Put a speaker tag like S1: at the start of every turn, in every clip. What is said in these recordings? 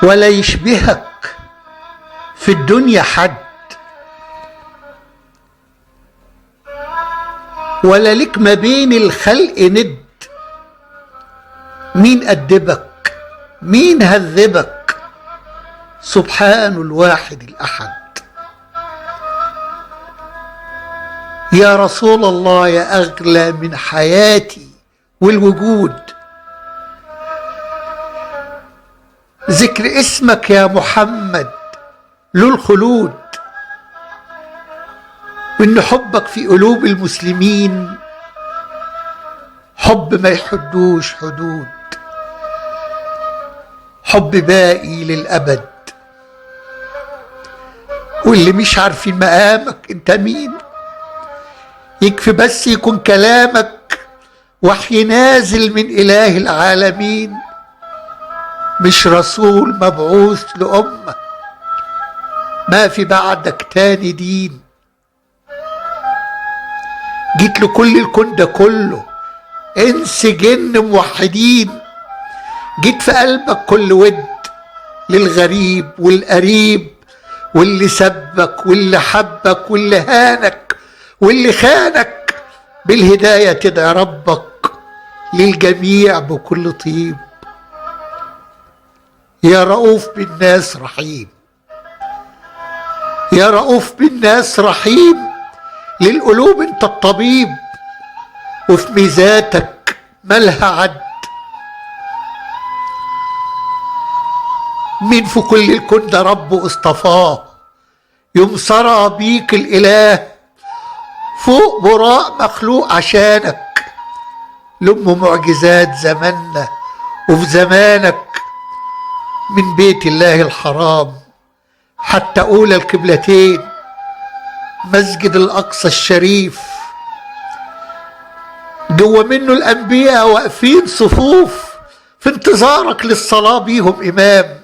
S1: ولا يشبهك في الدنيا حد، ولا لك ما بين الخلق ند. مين أدبك؟ مين هذبك؟ سبحان الواحد الأحد. يا رسول الله، يا أغلى من حياتي والوجود، ذكر اسمك يا محمد له الخلود، وإن حبك في قلوب المسلمين حب ما يحدوش حدود، حب باقي للأبد. واللي مش عارفين مقامك انت مين، يكفي بس يكون كلامك وحي نازل من إله العالمين، مش رسول مبعوث لأمة ما في بعدك تاني دين. جيت لكل الكون ده كله، انس جن موحدين، جيت في قلبك كل ود للغريب والقريب، واللي سبك واللي حبك واللي هانك واللي خانك، بالهداية تدعي ربك للجميع بكل طيب. يا رؤوف بالناس رحيم، يا رؤوف بالناس رحيم، للقلوب انت الطبيب، وفي ميزاتك ملها عد. مين في كل الكون ده ربه اصطفاه، يمسرى بيك الإله فوق براء مخلوق عشانك، لم معجزات زماننا وفي زمانك، من بيت الله الحرام حتى أولى القبلتين، مسجد الأقصى الشريف، جوا منه الأنبياء واقفين صفوف في انتظارك للصلاة بيهم إمام.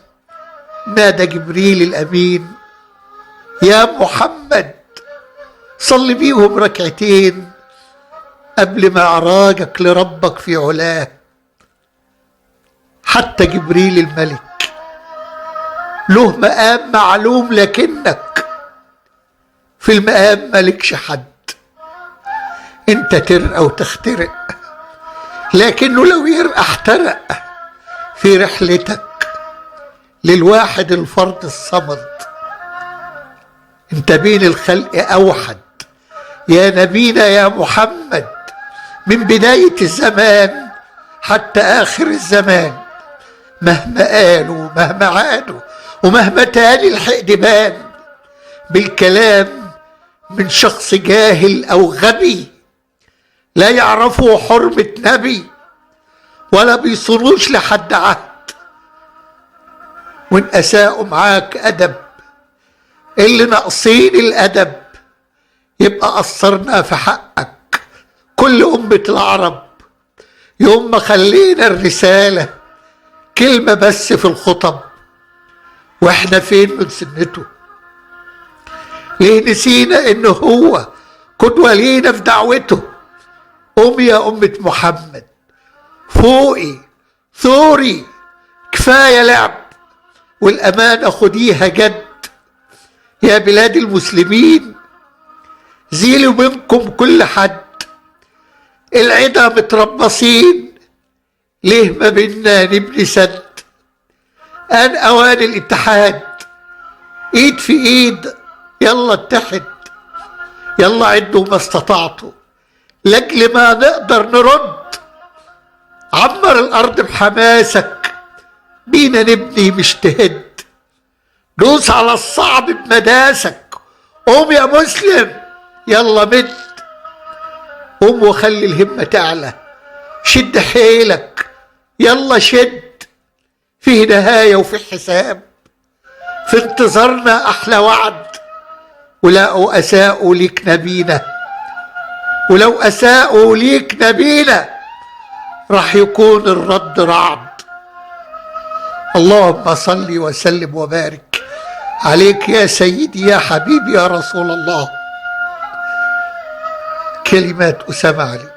S1: نادى جبريل الأمين يا محمد صل بيهم ركعتين قبل معراجك لربك في علاه. حتى جبريل الملك له مقام معلوم، لكنك في المقام مالكش حد، انت ترقى وتخترق، لكنه لو يرقى احترق في رحلتك للواحد الفرد الصمد. انت بين الخلق اوحد يا نبينا يا محمد، من بداية الزمان حتى آخر الزمان، مهما قالوا مهما عادوا ومهما تالي الحقد بان بالكلام من شخص جاهل أو غبي، لا يعرفوا حرمة نبي ولا بيصونوش لحد عهد. وإن أساءوا معاك أدب اللي ناقصين الأدب، يبقى قصرنا في حقك كل أمة العرب. يوم ما خلينا الرسالة كلمة بس في الخطب، واحنا فين من سنته؟ ليه نسينا انه هو قدوة لينا في دعوته؟ قومي يا أمة محمد، فوقي ثوري، كفاية لعب والأمانة خديها جد. يا بلاد المسلمين زيلوا منكم كل حد، العدا متربصين ليه ما بينا نبني سد. آن أوان الاتحاد، ايد في ايد يلا اتحد، يلا عدوا ما استطعتوا لاجل ما نقدر نرد. عمر الارض بحماسك بينا نبني مش تهد، دوس على الصعب بمداسك. قوم يا مسلم يلا مد، قوم وخلي الهمة تعلى، شد حيلك يلا شد. فيه نهاية وفي حساب، في انتظارنا أحلى وعد. ولو أساءوا ليك نبينا، ولو أساءوا ليك نبينا راح يكون الرد رعد. اللهم صل وسلم وبارك عليك يا سيدي يا حبيبي يا رسول الله. كلمات أسامة علي.